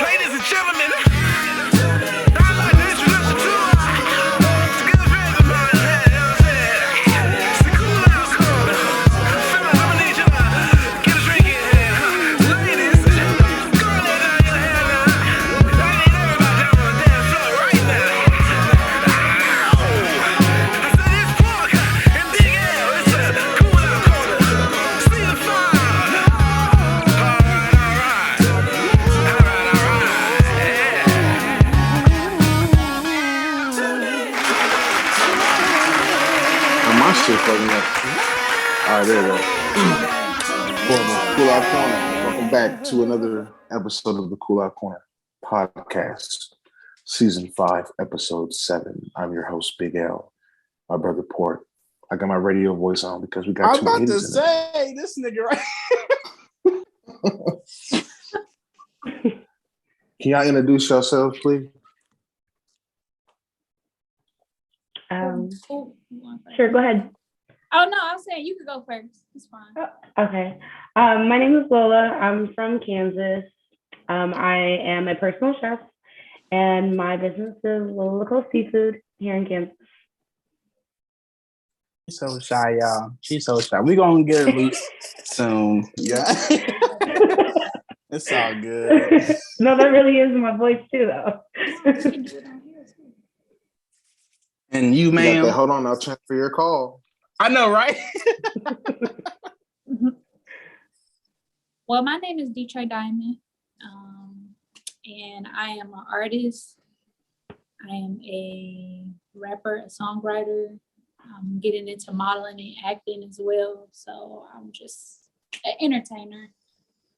Ladies and gentlemen, I'd like to introduce you to good friends of mine. You know what I'm saying? It's the Cool Out Corner. Fellas, I'ma need you to get a drink in here. Ladies, go and lay down your hair now. I need everybody down on the dance floor right now. I said it's Park and Big L. It's the Cool Out Corner. See the fire. My shit fucking up. All right, there you go. Cool Out Corner. Welcome back to another episode of the Cool Out Corner podcast, season 5, episode 7. I'm your host, Big L. My brother Port. I got my radio voice on because we got I'm two about to haters in say this nigga right. Can y'all introduce yourselves, please? Sure, go ahead. Oh no, I was saying you could go first. It's fine. Okay. My name is Lola. I'm from Kansas. I am a personal chef, and my business is Lola Seafood here in Kansas. She's so shy, y'all. She's so shy. We gonna get her loose soon. Yeah. It's all good. No, that really is my voice too, though. And you, ma'am. Hold on, I'll transfer your call. I know, right? Well, my name is Detroit Diamond, and I am an artist. I am a rapper, a songwriter. I'm getting into modeling and acting as well. So I'm just an entertainer.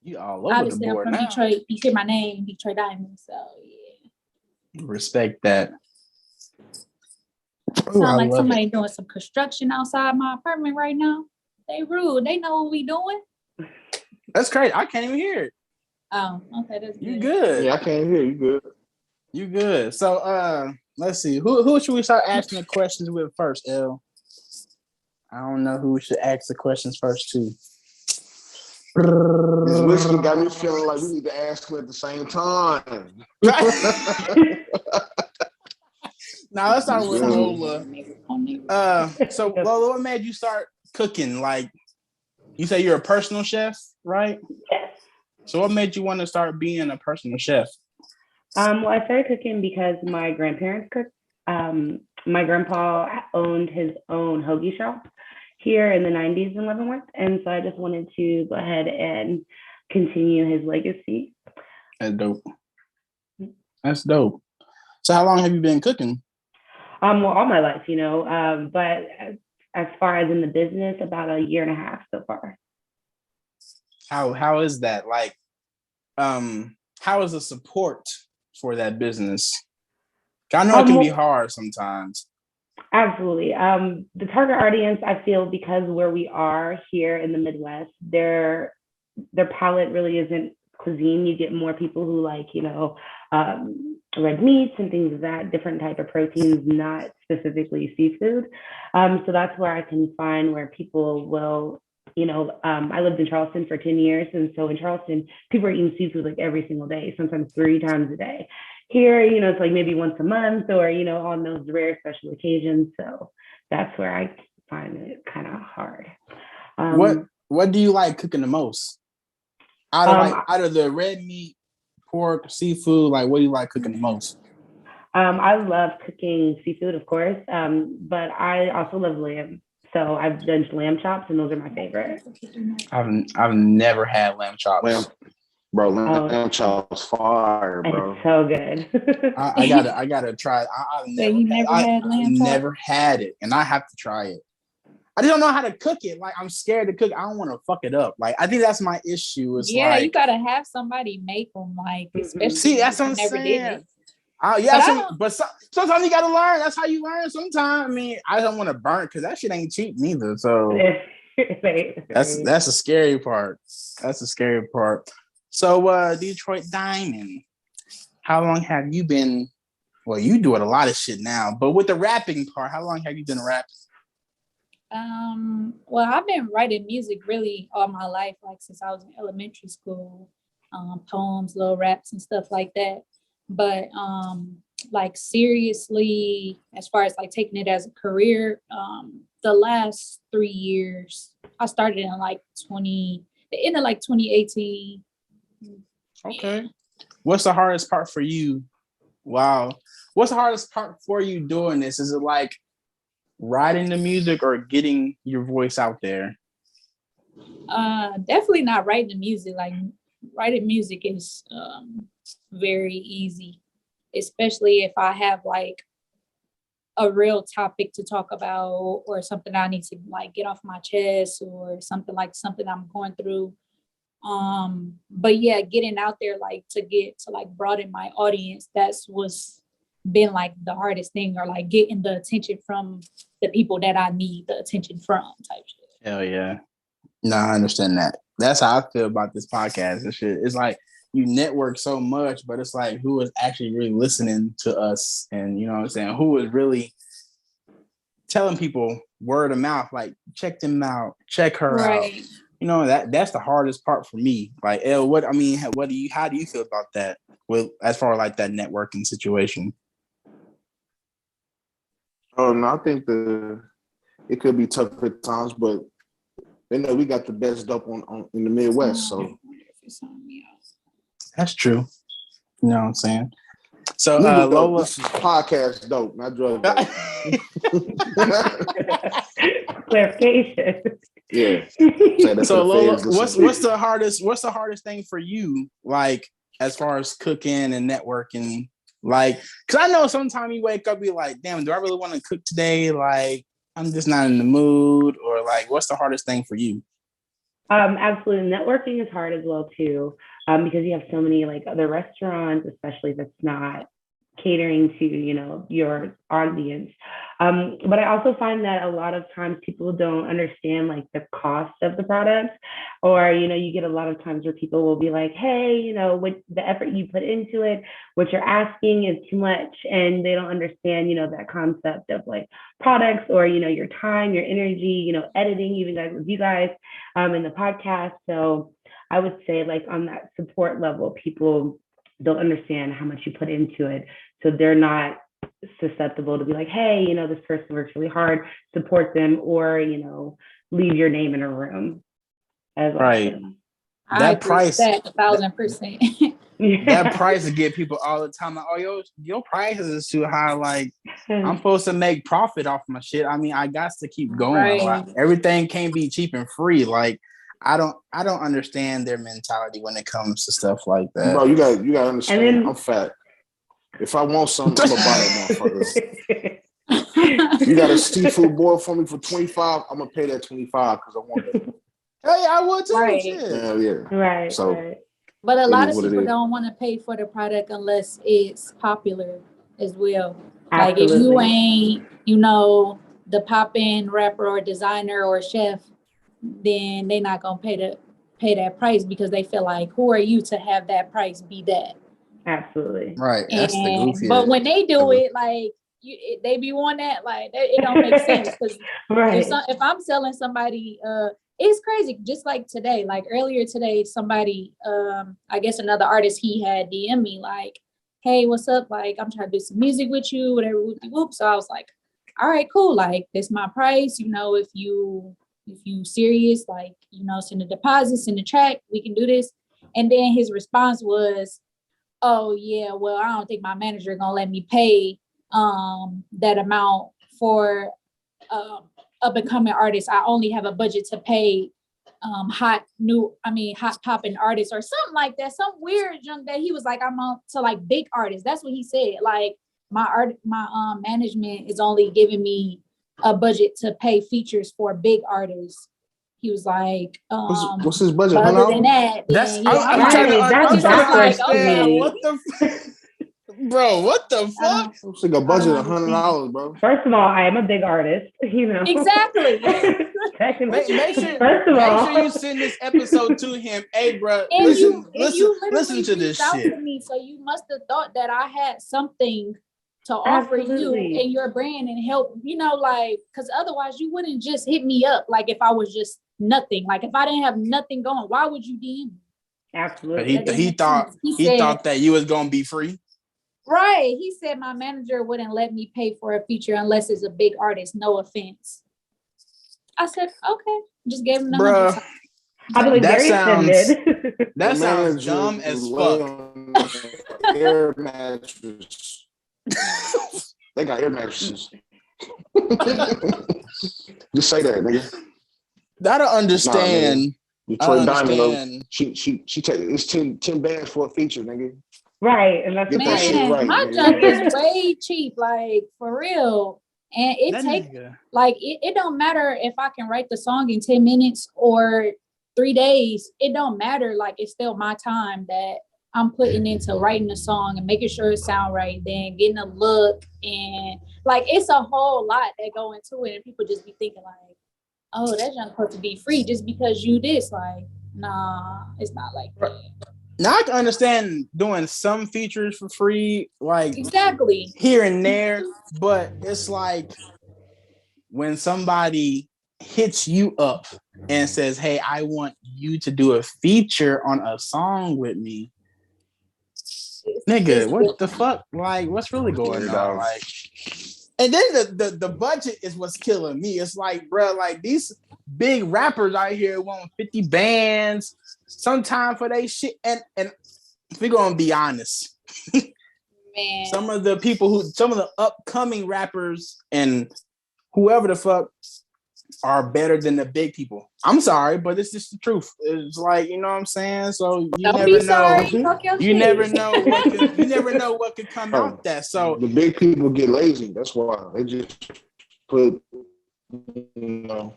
You all over Obviously, the board I'm from now. Detroit. You hear my name, Detroit Diamond. So yeah. Respect that. Sound like somebody doing some construction outside my apartment right now. They rude. They know what we doing. That's crazy. I can't even hear it. Oh, okay, that's good. You good? Yeah, I can't hear you. Good. You good? So, let's see. Who should we start asking the questions with first? L. I don't know who we should ask the questions first to. This whiskey got me feeling like we need to ask them at the same time. Now let's start with Lola. So Lola, what made you start cooking? Like, you say you're a personal chef, right? Yes. So what made you want to start being a personal chef? Well, I started cooking because my grandparents cooked. My grandpa owned his own hoagie shop here in the 90s in Leavenworth. And so I just wanted to go ahead and continue his legacy. That's dope. That's dope. So how long have you been cooking? Well, all my life, but as far as in the business, about a year and a half so far. How is that? Like, how is the support for that business? I know it can be hard sometimes. Absolutely. The target audience, I feel, because where we are here in the Midwest, their palate really isn't cuisine. You get more people who like, red meats and things of that, different type of proteins, not specifically seafood. So that's where I can find where people will, I lived in Charleston for 10 years. And so in Charleston, people are eating seafood like every single day, sometimes 3 times a day. Here, it's like maybe once a month or, on those rare special occasions. So that's where I find it kind of hard. What do you like cooking the most? Out of the red meat, pork, seafood, like what do you like cooking the most? I love cooking seafood, of course, but I also love lamb. So I've done lamb chops, and those are my favorite. I've never had lamb chops. Lamb chops fire, bro. It's so good. I gotta try it. I've never had it, and I have to try it. I just don't know how to cook it. Like, I'm scared to cook. I don't want to fuck it up. Like, I think that's my issue. It's you gotta have somebody make them. Like, especially see, that's what I'm saying. But sometimes you gotta learn. That's how you learn. Sometimes, I mean, I don't want to burn because that shit ain't cheap neither. So that's the scary part. That's the scary part. So, Detroit Diamond, how long have you been? Well, you doing a lot of shit now, but with the rapping part, how long have you been rapping? Well, I've been writing music really all my life, like since I was in elementary school. poems, little raps and stuff like that. But like seriously, as far as like taking it as a career, the last 3 years, I started in like the end of like 2018. Okay. What's the hardest part for you? Wow. What's the hardest part for you doing this? Is it like writing the music or getting your voice out there? Definitely not writing the music. Like writing music is very easy, especially if I have like a real topic to talk about or something I need to like get off my chest or something I'm going through. But yeah, getting out there like to like broaden my audience, that's what's been like the hardest thing, or like getting the attention from the people that I need the attention from type shit. Hell yeah. No, I understand that. That's how I feel about this podcast and shit. It's like you network so much, but it's like who is actually really listening to us, and you know what I'm saying, who is really telling people word of mouth, like check them out, check her out. You know, that's the hardest part for me. Like, how do you feel about that with as far as like that networking situation? No, I think it could be tough at times, but they know we got the best dope on in the Midwest, so that's true. You know what I'm saying? So Lola, this is podcast dope, not drug dope. Clarification. Yeah. So Lola, what's the hardest thing for you, like as far as cooking and networking? Like, because I know sometimes you wake up, be like, damn, do I really want to cook today? Like, I'm just not in the mood. Or like, what's the hardest thing for you? Absolutely. Networking is hard as well too, because you have so many like other restaurants, especially that's not catering to, you know, your audience. But I also find that a lot of times people don't understand like the cost of the product, or, you know, you get a lot of times where people will be like, hey, you know, what the effort you put into it, what you're asking is too much. And they don't understand, you know, that concept of like products, or, you know, your time, your energy, you know, editing, even guys with you guys in the podcast. So I would say like on that support level, people don't understand how much you put into it. So they're not susceptible to be like, hey, you know, this person works really hard, support them, or, you know, leave your name in a room. As right. That price, 1,000%. That price to get people all the time. Like, oh, your prices is too high. Like, I'm supposed to make profit off my shit. I mean, I got to keep going. Right. Like, everything can't be cheap and free. Like, I don't understand their mentality when it comes to stuff like that. Bro, you gotta understand. I'm fat. If I want something, I'm gonna buy it, motherfucker. You got a seafood boil for me for $25, I'm gonna pay that $25 because I want it. Hey, I would too. Right. Hell yeah. Right. So, right. But a lot of people don't want to pay for the product unless it's popular as well. Absolutely. Like if you ain't, you know, the pop-in rapper or designer or chef, then they're not gonna pay that price, because they feel like, who are you to have that price be that? Absolutely. Right. That's the goofiest. But when they do it, like they be on that, like it don't make sense. Because right. if I'm selling somebody, it's crazy. Just like today, like earlier today, somebody, I guess another artist, he had DM me like, hey, what's up? Like, I'm trying to do some music with you, whatever. Whoop. So I was like, all right, cool. Like, this my price. You know, if you serious, like, you know, send the deposits, send the track, we can do this. And then his response was, oh yeah, well, I don't think my manager gonna let me pay that amount for up and coming artists. I only have a budget to pay hot popping artists or something like that. Some weird junk that he was like, I'm on to like big artists. That's what he said. Like my management is only giving me a budget to pay features for big artists. He was like, what's his budget? Other than that, that's then, yeah, I'm trying to like, okay, what the bro, what the fuck? It's like a budget of $100, bro. First of all, I am a big artist, you know. Exactly. Make sure you send this episode to him. Hey, bro, listen to this shit. To me, so you must have thought that I had something to offer you and your brand and help, you know, like, because otherwise you wouldn't just hit me up like if I was just nothing. Like if I didn't have nothing going, why would you DM me? Absolutely. He thought that you was gonna be free. Right. He said my manager wouldn't let me pay for a feature unless it's a big artist. No offense. I said, okay. Just gave him the Bruh. I believe That very extended. That sounds dumb as fuck. Air mattress. They got air mattresses. Just say that, nigga. I don't understand. Detroit Diamond, she take it's 10 bands for a feature, nigga. Right, and that's my junk is way cheap, like for real. And it don't matter if I can write the song in 10 minutes or 3 days. It don't matter. Like it's still my time that I'm putting into writing the song and making sure it sound right, then getting a look, and like it's a whole lot that go into it, and people just be thinking like, oh, that junk supposed to be free just because you this. Like, nah, it's not like that. Now I can understand doing some features for free, like exactly here and there, but it's like when somebody hits you up and says, "Hey, I want you to do a feature on a song with me." Nigga, what the fuck? Like, what's really going on? Like, and then the budget is what's killing me. It's like, bro, like these big rappers out here want 50 bands sometime for they shit. And if we're gonna be honest, man, some of the upcoming rappers and whoever the fuck are better than the big people. I'm sorry, but it's just the truth. It's like, you know what I'm saying? So you never know what could come out that. So the big people get lazy. That's why they just put, you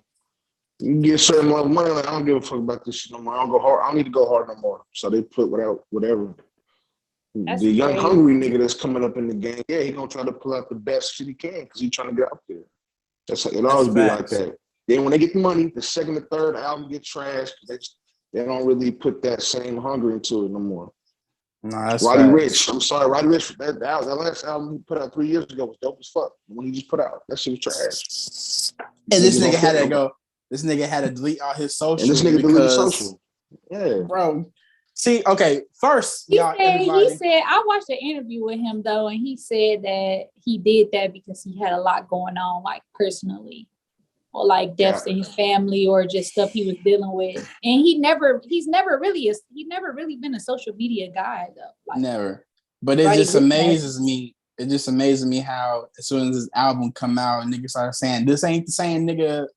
get a certain amount of money. Like, I don't give a fuck about this shit no more. I don't go hard. I don't need to go hard no more. So they put whatever. That's the young crazy. hungry nigga that's coming up in the game, he gonna try to pull out the best shit he can because he's trying to get out there. It always be like that. Then when they get the money, the second or third album get trashed. They don't really put that same hunger into it no more. No, Roddy Ricch, I'm sorry, Roddy Ricch. That last album he put out 3 years ago was dope as fuck. When he just put out, that shit was trash. And this nigga had to go. This nigga had to delete all his socials. And this nigga deleted social. Yeah, bro. See, okay. First, he said I watched an interview with him though, and he said that he did that because he had a lot going on, like personally, or like deaths in his family, or just stuff he was dealing with. And he's never really been a social media guy though. Like, never. But it just amazes me. It just amazes me how as soon as this album come out, niggas started saying this ain't the same nigga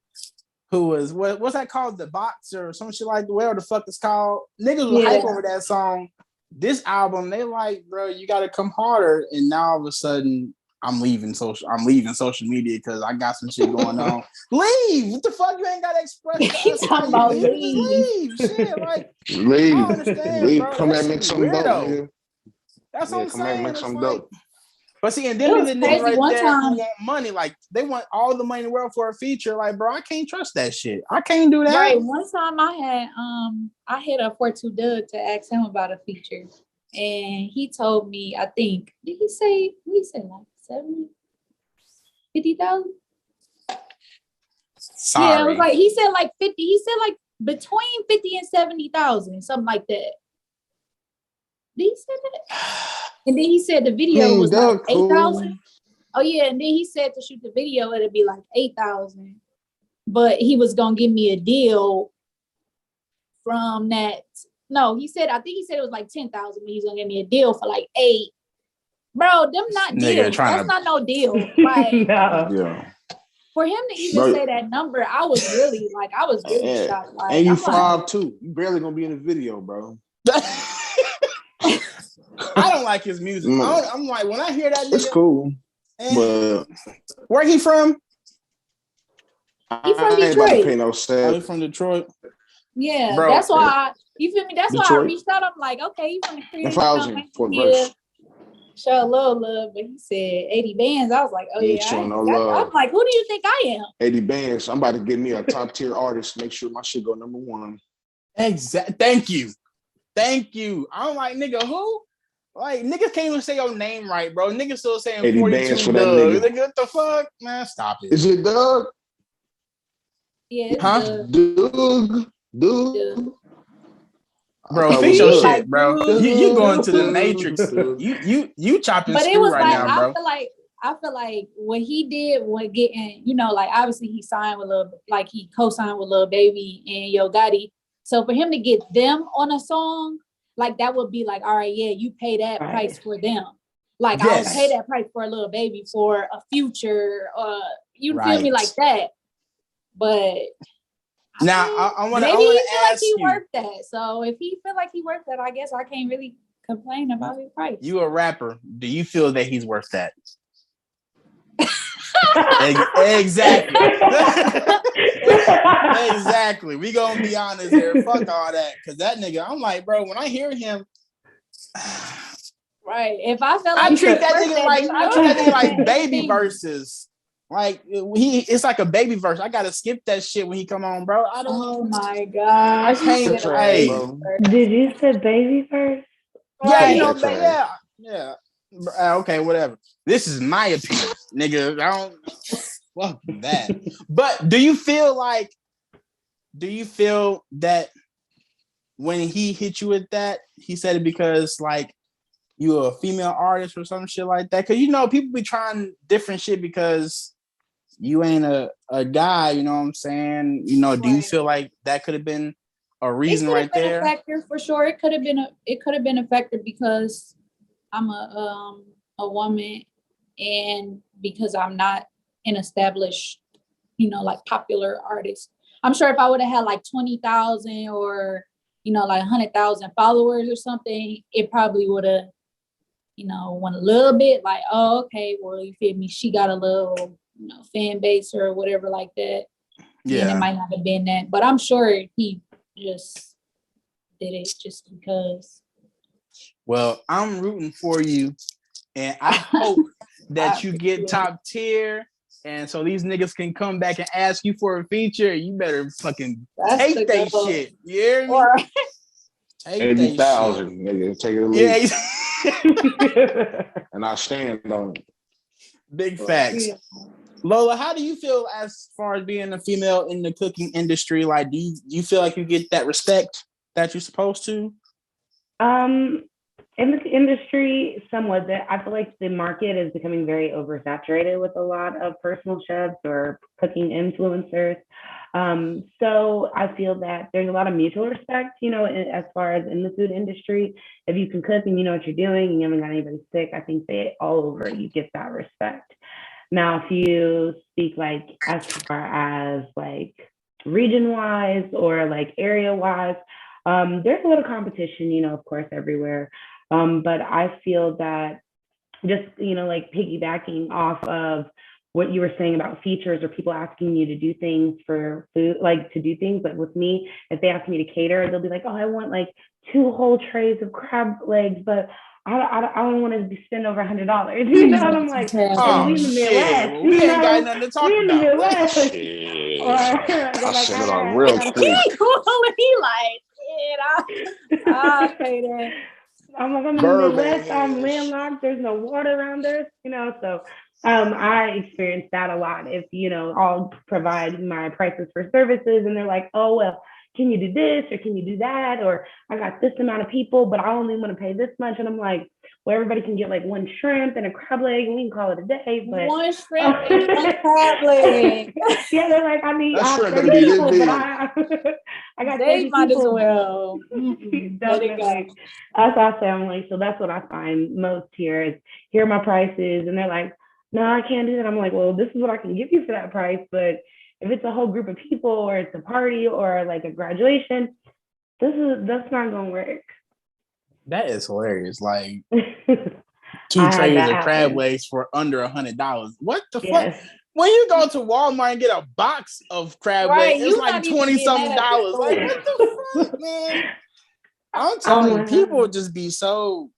who was what's that called, the box or some shit like whatever the fuck it's called. Niggas was hype over that song. This album, they like, bro, you gotta come harder. And now all of a sudden, I'm leaving social media because I got some shit going on. Leave! What the fuck? You ain't gotta express that. Leave. Shit, like leave. I understand, Leave. Bro. Come back and make something dope, nigga. That's what I'm saying. Make something dope. But see, and then the niggas right there who want money, like they want all the money in the world for a feature. Like, bro, I can't trust that shit. I can't do that. Right. One time I hit up 42 Doug to ask him about a feature, and he told me, I think, did he say like 70, 50,000? Sorry. Yeah, it was like he said like 50. He said like between 50 and 70,000, something like that. Did he say that? And then he said the video was like 8,000. Oh yeah, and then he said to shoot the video it'd be like 8,000, but he was gonna give me a deal from that. No, I think he said it was like 10,000, but he's gonna give me a deal for like 8. Bro, them not deals. That's not no deal. Like, no. Yeah. For him to even say that number, I was really shocked. Like, and you 5'2". You barely gonna be in the video, bro. I don't like his music. I'm like, when I hear that nigga, it's cool. But where he from? He from Detroit. He from Detroit. Yeah, bro, that's why you feel me. That's Detroit. Why I reached out. I'm like, okay, you from the crib. Show a little love, but he said 80 bands. I was like, oh yeah. I'm like, who do you think I am? 80 bands. I'm about to get me a top tier artist. Make sure my shit go number 1. Exactly. Thank you. I'm like, nigga, who? Like, niggas can't even say your name right, bro. Niggas still saying 42 Doug. Nigga, what the fuck? Man, stop it. Is it Doug? Yeah. Huh? Doug. Bro, fix your good. shit, bro. You going to the Matrix. You chopping But it screw was right like now, bro. I feel like what he did when getting, like obviously he signed with he co-signed with Lil Baby and Yo Gotti. So for him to get them on a song, like that would be like, all right, yeah, you pay that price for them. Like I would pay that price for a Lil Baby, for a Future, you feel me, like that. But now I want to maybe he feel like ask he you. worth that. So if he feel like he worth that, I guess I can't really complain about his price. You a rapper. Do you feel that he's worth that? Exactly. Exactly. We gonna be honest here. Fuck all that. Cause that nigga, I'm like, bro, when I hear him, right. If I felt like I treat that nigga like baby thing. verses. Like it's like a baby verse. I gotta skip that shit when he come on, bro. I don't. Oh my god! I can't. Hey, did you say baby first? Yeah, Right. yeah. Okay, whatever. This is my opinion, nigga. I don't fuck that. But do you feel that when he hit you with that, he said it because like you're a female artist or some shit like that? Because people be trying different shit because you ain't a guy. You know what I'm saying? Do you feel like that could have been a reason right there? A factor for sure. It could have been a factor because I'm a woman, and because I'm not an established, like popular artist. I'm sure if I would have had like 20,000 or like 100,000 followers or something, it probably would have, went a little bit like, oh, okay, well, you feel me? She got a little, fan base or whatever like that. Yeah, and it might not have been that, but I'm sure he just did it just because. Well, I'm rooting for you, and I hope that you get top tier, and so these niggas can come back and ask you for a feature. You better fucking take that shit. You hear me? Take 80,000, nigga. Take it or leave. Yeah. And I stand on it. Big facts. Yeah. Lola, how do you feel as far as being a female in the cooking industry? Like, do you feel like you get that respect that you're supposed to? In the industry, somewhat. I feel like the market is becoming very oversaturated with a lot of personal chefs or cooking influencers. So I feel that there's a lot of mutual respect, as far as in the food industry. If you can cook and you know what you're doing and you haven't got anybody sick, I think that all over you get that respect. Now, if you speak like as far as like region wise or like area wise, there's a little competition, of course, everywhere. But I feel that just, like piggybacking off of what you were saying about features or people asking you to do things for food, like to do things, like with me, if they ask me to cater, they'll be like, oh, I want like 2 whole trays of crab legs, but I don't want to spend over $100. And I'm like, oh, we in the Midwest. We ain't got nothing to talk about. I said it on real quick. He like, I'll pay that. I'm like, I'm in the Midwest, I'm landlocked, there's no water around us, so I experienced that a lot. If, I'll provide my prices for services and they're like, oh, well, can you do this or can you do that? Or I got this amount of people, but I only want to pay this much. And I'm like, well, everybody can get like 1 shrimp and a crab leg and we can call it a day. But 1 shrimp and 1 crab leg. Yeah, they're like, I need 30 people, but I got 30 might people. As well. Definitely. That's what I say. I'm like, so that's what I find most here is here are my prices. And they're like, no, I can't do that. I'm like, well, this is what I can give you for that price. But if it's a whole group of people or it's a party or like a graduation, that's not gonna work. That is hilarious. Like 2 trays of crab legs for under $100. What the fuck? When you go to Walmart and get a box of crab legs, it's like $20-something. Like what the fuck, man? I'm telling you, people just be so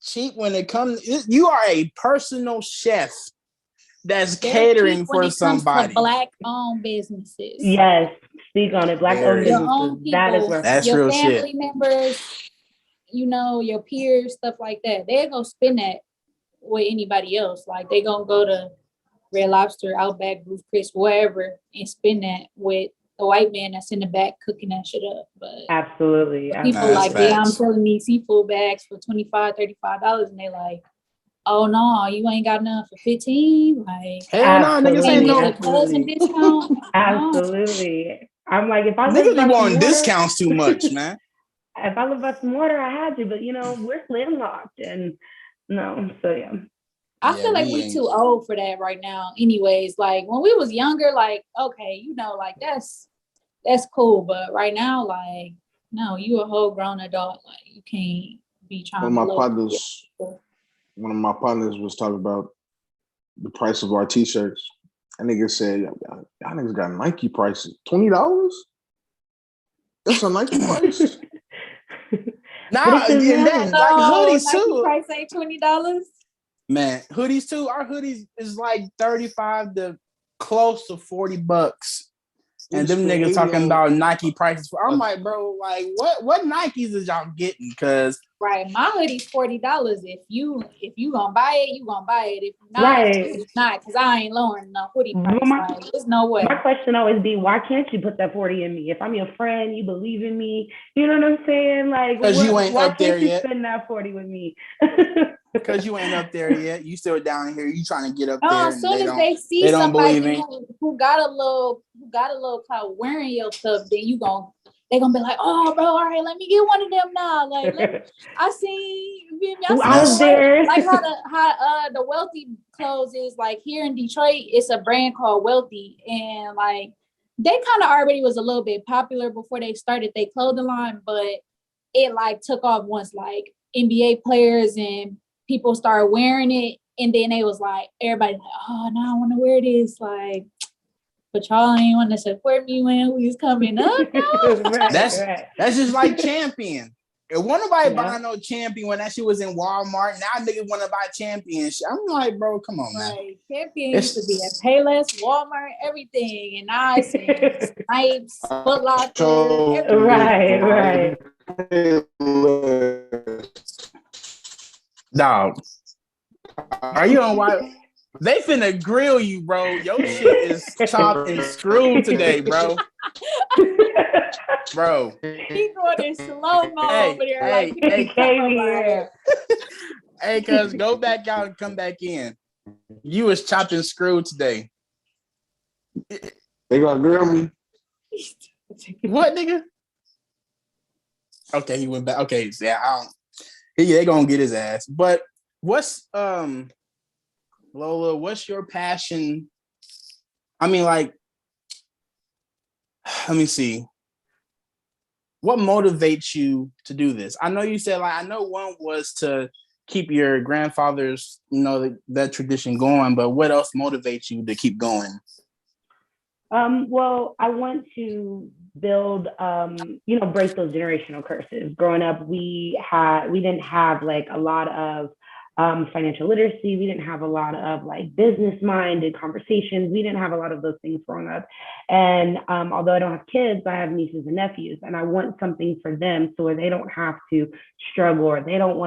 cheap when it comes. You are a personal chef that's catering for somebody. Black-owned businesses. Yes, speak on it. Black-owned businesses. That is where that's your real family shit. Members, your peers, stuff like that. They're gonna spend that with anybody else. Like they gonna go to Red Lobster, Outback, Ruth Chris, wherever, and spend that with the white man that's in the back cooking that shit up. But absolutely. people like, facts. yeah, I'm selling these seafood bags for $25, $35, and they like, oh no, you ain't got enough for 15. Like, Hell no, niggas ain't no. cousin discount. Absolutely. I'm like, if I live Niggas be by some wanting water, discounts too much, man. if I live by some water, I had to, but we're landlocked and no, so yeah. I feel like we too old for that right now. Anyways, like when we was younger, like, okay, like that's cool. But right now, like, no, you a whole grown adult. Like you can't be trying One of my partners was talking about the price of our t-shirts. That nigga said, y'all niggas got Nike prices. $20? That's a Nike price? Nah, and that like hoodies Nike too. price ain't $20. Man, hoodies too. Our hoodies is like 35 to close to $40. And them niggas talking about Nike prices. I'm like, bro, like what Nikes is y'all getting? Cause right, my hoodie's $40. If you gonna buy it, you gonna buy it. If not, Right. it's not, cause I ain't lowering no hoodie price. Like, there's no way. My question always be, why can't you put that 40 in me? If I'm your friend, you believe in me, you know what I'm saying? Like, because you ain't up there yet. Spend that 40 with me. Because you ain't up there yet. You still down here. You trying to get up there. As soon as they see somebody who got a little clout wearing your stuff, then they gonna be like, oh, bro, all right, let me get one of them now. Like, I seen I was there. Like how the Wealthy clothes is like here in Detroit. It's a brand called Wealthy, and like they kind of already was a little bit popular before they started their clothing line, but it like took off once like NBA players and people started wearing it, and then they was like, everybody like, oh, now I want to wear this, like, but y'all ain't want to support me when we was coming up. That's just like Champion. If one nobody buying no Champion when that shit was in Walmart, now niggas want to buy Champion shit. I'm like, bro, come on, man. Right. Champion used to be at Payless, Walmart, everything, and now it's in Snipes, Foot Locker, right. Dog, are you on why? They finna grill you, bro. Your shit is chopped and screwed today, bro. Bro. He going in slow-mo over there. Hey, cuz go back out and come back in. You was chopped and screwed today. They gonna grill me. What, nigga? Okay, he went back. Okay, yeah, they gonna get his ass. But what's Lola, what's your passion? I mean, like, let me see. What motivates you to do this? I know you said, like, I know one was to keep your grandfather's, that tradition going, but what else motivates you to keep going? Well, I want to build, break those generational curses. Growing up, we didn't have like a lot of financial literacy. We didn't have a lot of like business-minded conversations. We didn't have a lot of those things growing up. And although I don't have kids, I have nieces and nephews, and I want something for them so they don't have to struggle, or they don't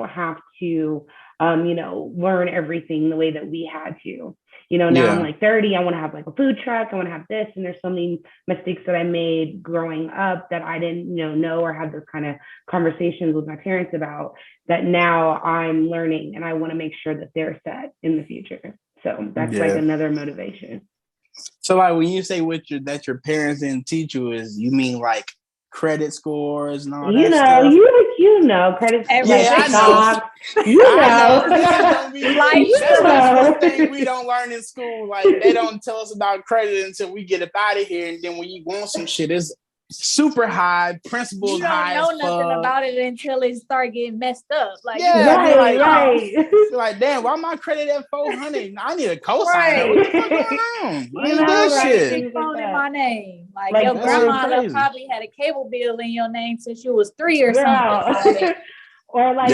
have to, learn everything the way that we had to. Now I'm like 30, I want to have like a food truck, I want to have this, and there's so many mistakes that I made growing up that I didn't know or have those kind of conversations with my parents about, that now I'm learning, and I want to make sure that they're set in the future. So that's like another motivation. So like when you say that your parents didn't teach you, you mean like credit scores and all that stuff? Credit scores. I know. That's one thing we don't learn in school. Like they don't tell us about credit until we get up out of here, and then when you want some shit, it's super high, principles high. You don't know nothing about it until it start getting messed up. Like, right. You're like, damn, why my credit at 400? I need a cosigner. Right. What the fuck going on? I ain't that shit. Phone in my name. Like your grandma probably had a cable bill in your name since you was 3 or something. Or like,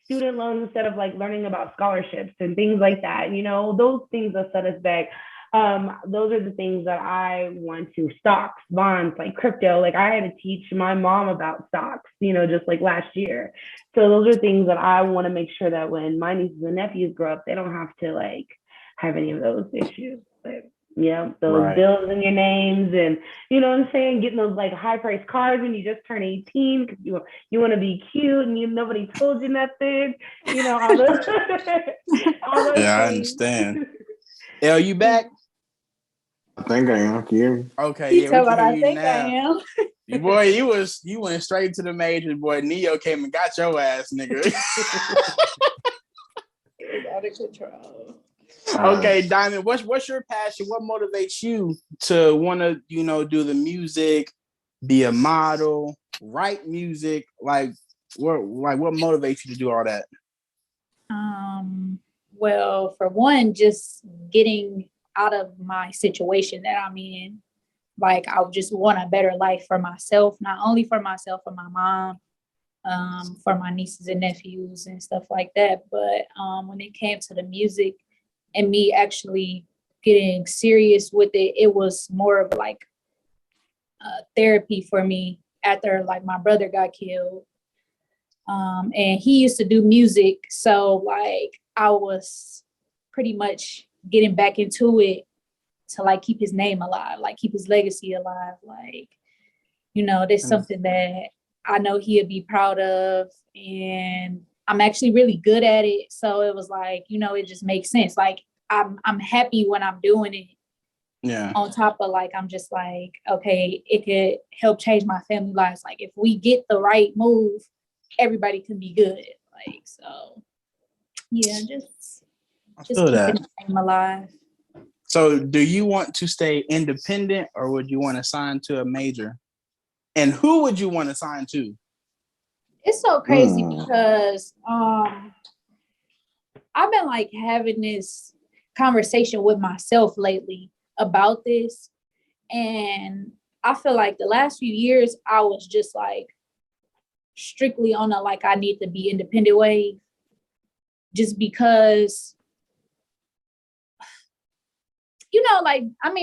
student loans instead of like learning about scholarships and things like that. Those things that set us back. Those are the things that I want to, stocks, bonds, like crypto. Like I had to teach my mom about stocks, just like last year. So those are things that I want to make sure that when my nieces and nephews grow up, they don't have to like have any of those issues. But Yeah, those bills in your names, and you know what I'm saying, getting those like high priced cars when you just turn 18 because you want to be cute and nobody told you nothing. You know all those all those yeah, things. I understand. L, you back? I think I am. Can you hear me? Okay, He yeah, we talking can about hear I you think now. I am. Boy, you went straight to the major. Boy, Neo came and got your ass, nigga. It's out of control. Okay, Diamond, what's your passion? What motivates you to want to, do the music, be a model, write music? Like what motivates you to do all that? Well, for one, just getting out of my situation that I'm in. Like, I just want a better life for myself, not only for myself, for my mom, for my nieces and nephews and stuff like that. But when it came to the music and me actually getting serious with it, it was more of like therapy for me after like my brother got killed. And he used to do music. So like I was pretty much getting back into it to like keep his name alive, like keep his legacy alive. Like, there's something that I know he'll be proud of, and I'm actually really good at it. So it was like, it just makes sense. Like I'm happy when I'm doing it. Yeah. On top of like, I'm just like, okay, it could help change my family lives. Like if we get the right move, everybody can be good. Like, so yeah, just keeping the name alive. So do you want to stay independent or would you want to sign to a major? And who would you want to sign to? It's so crazy because I've been like having this conversation with myself lately about this. And I feel like the last few years I was just like strictly on a like I need to be independent wave, just because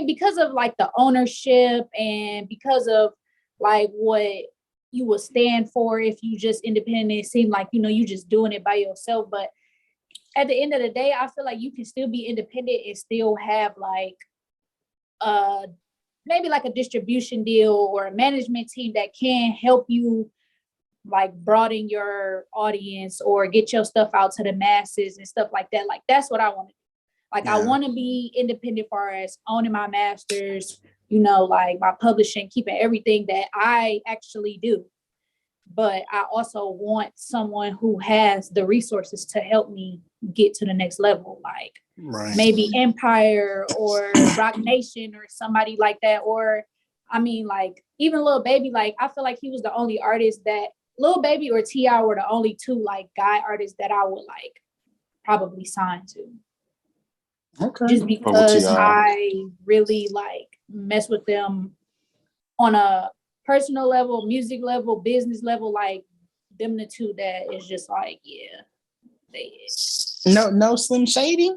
because of like the ownership and because of like what you will stand for if you just independent. It seemed like you just doing it by yourself, but at the end of the day I feel like you can still be independent and still have like maybe like a distribution deal or a management team that can help you like broaden your audience or get your stuff out to the masses and stuff like that. Like that's what I want to do. Like I want to be independent far as owning my masters, like my publishing, keeping everything that I actually do. But I also want someone who has the resources to help me get to the next level, like maybe Empire or Rock Nation or somebody like that. Or like even Lil Baby, like I feel like he was the only artist that Lil Baby or T.I. were the only two like guy artists that I would like probably sign to. Okay. Just because I really like mess with them on a personal level, music level, business level, like them the two that is just like, yeah, they is. No Slim Shady?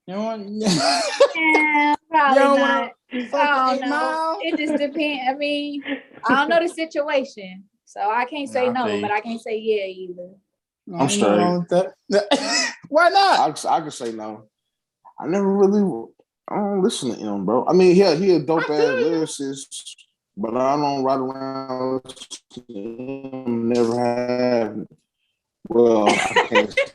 Yeah, probably not. I don't know. It just depends. I mean, I don't know the situation. So I can't say no, but I can't say yeah either. I'm straight. Why not? I could say no. I don't listen to him, bro. I mean, he a dope ass lyricist, but I don't ride around him, never have. Well, I can't say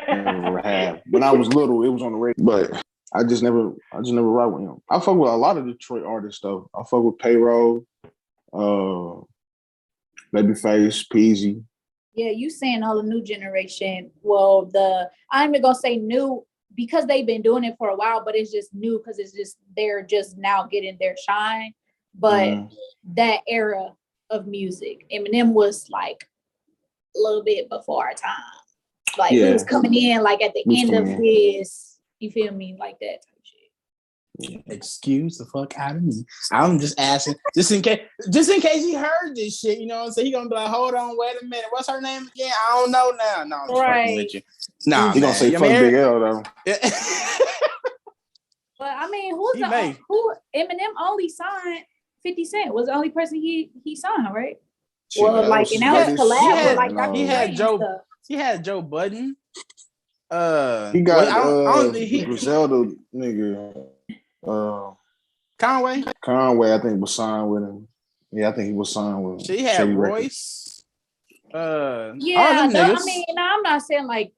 never have. When I was little, it was on the radio, but I just never ride with him. I fuck with a lot of Detroit artists though. I fuck with Payroll, Babyface, Peasy. Yeah, you saying all the new generation. Well, I'm even gonna say new because they've been doing it for a while, but it's just new because they're just now getting their shine. But that era of music, Eminem was like a little bit before our time. Like he was coming in like at the end of his, you feel me, like that type shit. Excuse the fuck out of me. I'm just asking, just in case he heard this shit, you know what I'm saying? He gonna be like, hold on, wait a minute, what's her name again? I don't know now. No, I'm just fucking with you. Nah, he gonna say fuck Big L though. But I mean, who Eminem only signed 50 Cent was the only person he signed, right? Well, like, and that was collab with like he had Joe Budden. He got Griselda nigga. Conway, I think was signed with him. Yeah, I think he was signed with him. She had Shady Royce. Yeah, all them no, niggas. I mean, no, I'm not saying like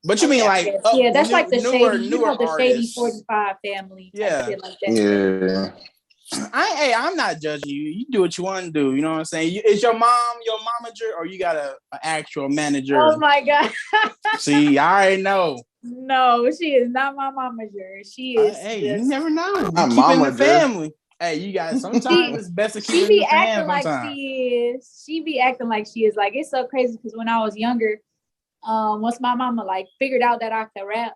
But you mean like yeah, that's like the newer, shady, you know, the shady artists. 45 family type Yeah. shit like that. Yeah. I'm not judging you. You do what you want to do. You know what I'm saying? Is your mom your momager, or you got an actual manager? Oh my God. See, I already know. No, she is not my momager. She is. Hey, you never know. You My keep it in the momager. family. Hey, you got sometimes it's best to keep it in the family. She be acting like she is. Like, it's so crazy because when I was younger, once my mama like figured out that I could rap,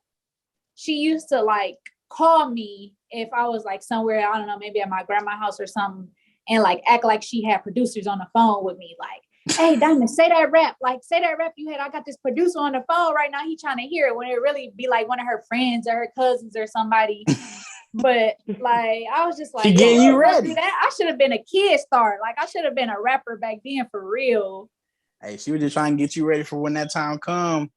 she used to like call me if I was like somewhere, I don't know, maybe at my grandma's house or something, and like act like she had producers on the phone with me, like, hey, Diamond, say that rap you had. I got this producer on the phone right now. He trying to hear it, when it really be like one of her friends or her cousins or somebody. But like, I was just like, she getting you ready. That I should have been a kid star. Like, I should have been a rapper back then for real. Hey, she was just trying to get you ready for when that time come.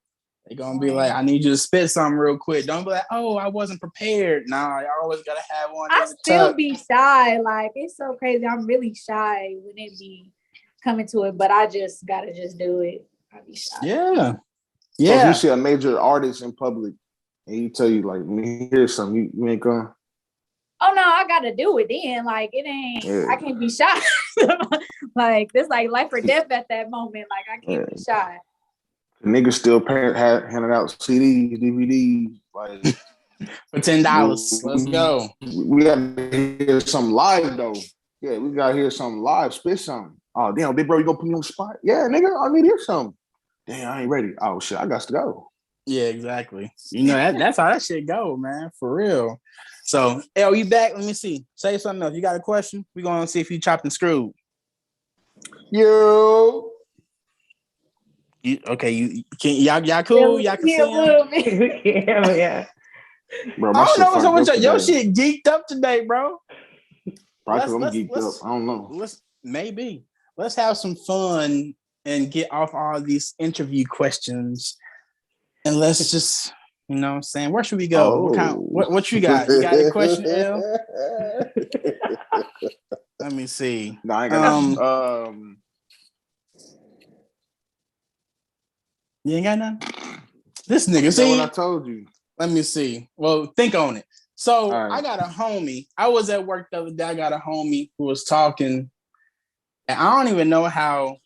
They're gonna be like, I need you to spit something real quick. Don't be like, oh, I wasn't prepared. Nah, you always gotta have one. I still be shy. Like, it's so crazy. I'm really shy when it be coming to it, but I just gotta just do it. I be shy. Yeah. So if you see a major artist in public and he tell you like, here's something, you ain't gonna. Oh no, I gotta do it then. Like, it ain't. Yeah. I can't be shy. Like, this like life or death at that moment. Like, I can't be shy. Niggas still handing out CDs, DVDs, like for $10. Let's go. We gotta hear something live though. Yeah, we gotta hear something live. Spit something. Oh damn, big bro, you gonna put me on the spot? Yeah, nigga, I need to hear something. Damn, I ain't ready. Oh shit, I got to go. Yeah, exactly. You know that's how that shit go, man. For real. So, L, you back? Let me see. Say something else. You got a question? We're gonna see if you chopped and screwed. Yo. You can y'all cool? Y'all can see him? Yeah. Bro, I don't know what's so much your shit geeked up today, bro. Probably I'm geeked up. I don't know. Let's have some fun and get off all these interview questions, and let's just, you know what I'm saying, where should we go? What you got? You got a question, L? Let me see. No, I ain't got you ain't got none? This nigga, see what I told you. Let me see. Well, think on it. So right. I got a homie. I was at work the other day. I got a homie who was talking, and I don't even know how